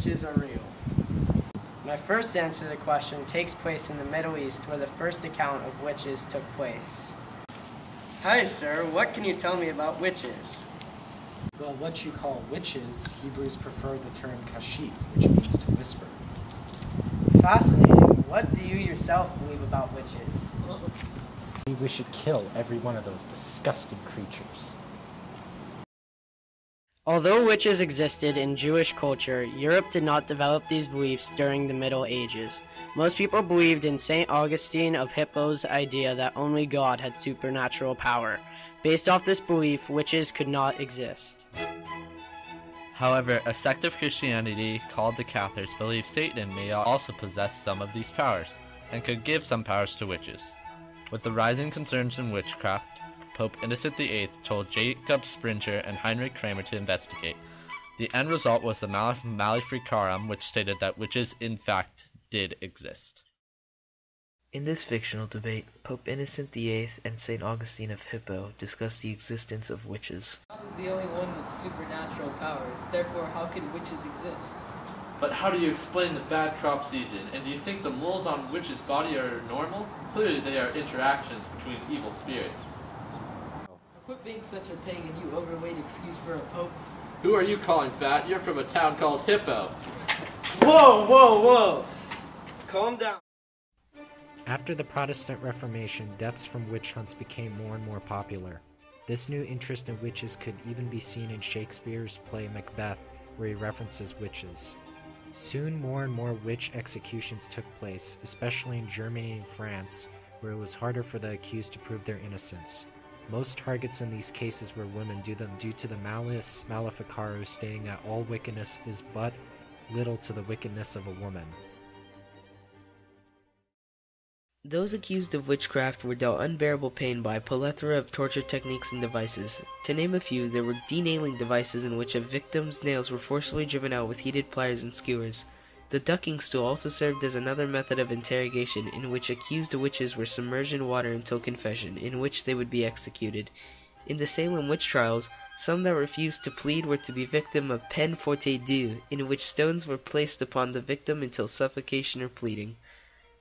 witches are real? My first answer to the question takes place in the Middle East, where the first account of witches took place. Hi, sir. What can you tell me about witches? Well, what you call witches, Hebrews prefer the term kashif, which means to whisper. Fascinating. What do you yourself believe about witches? We should kill every one of those disgusting creatures. Although witches existed in Jewish culture, Europe did not develop these beliefs during the Middle Ages. Most people believed in St. Augustine of Hippo's idea that only God had supernatural power. Based off this belief, witches could not exist. However, a sect of Christianity called the Catholics believed Satan may also possess some of these powers, and could give some powers to witches. With the rising concerns in witchcraft, Pope Innocent VIII told Jacob Springer and Heinrich Kramer to investigate. The end result was the Maleficarum, which stated that witches in fact did exist. In this fictional debate, Pope Innocent VIII and St. Augustine of Hippo discussed the existence of witches. God is the only one with supernatural powers, therefore how can witches exist? But how do you explain the bad crop season, and do you think the moles on witches' body are normal? Clearly they are interactions between evil spirits. Quit being such a pagan, you overweight excuse for a pope. Who are you calling fat? You're from a town called Hippo. Whoa, whoa, whoa! Calm down. After the Protestant Reformation, deaths from witch hunts became more and more popular. This new interest in witches could even be seen in Shakespeare's play Macbeth, where he references witches. Soon more and more witch executions took place, especially in Germany and France, where it was harder for the accused to prove their innocence. Most targets in these cases were women due to the Malleus Maleficarum stating that all wickedness is but little to the wickedness of a woman. Those accused of witchcraft were dealt unbearable pain by a plethora of torture techniques and devices. To name a few, there were denailing devices in which a victim's nails were forcibly driven out with heated pliers and skewers. The ducking stool also served as another method of interrogation in which accused witches were submerged in water until confession, in which they would be executed. In the Salem witch trials, some that refused to plead were to be victim of peine forte dieu, in which stones were placed upon the victim until suffocation or pleading.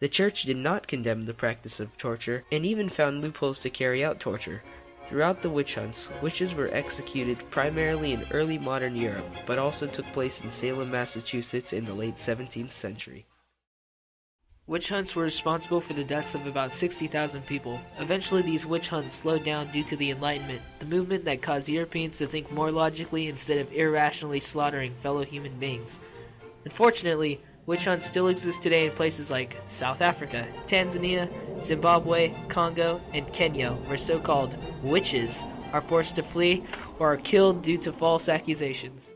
The Church did not condemn the practice of torture, and even found loopholes to carry out torture. Throughout the witch hunts, witches were executed primarily in early modern Europe, but also took place in Salem, Massachusetts in the late 17th century. Witch hunts were responsible for the deaths of about 60,000 people. Eventually these witch hunts slowed down due to the Enlightenment, the movement that caused Europeans to think more logically instead of irrationally slaughtering fellow human beings. Unfortunately, witch hunts still exist today in places like South Africa, Tanzania, Zimbabwe, Congo, and Kenya, where so-called witches are forced to flee or are killed due to false accusations.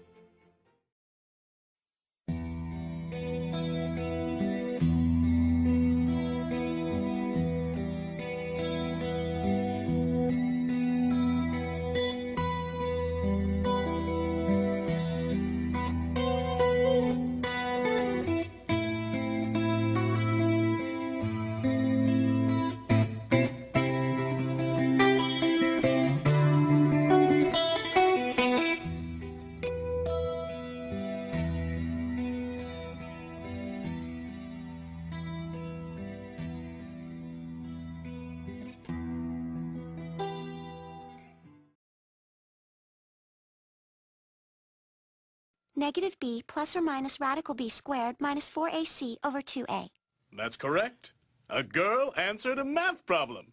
Negative b plus or minus radical b squared minus 4ac over 2a. That's correct. A girl answered a math problem.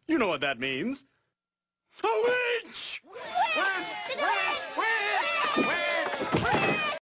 You know what that means. A witch! Witch! Witch! Witch! Witch!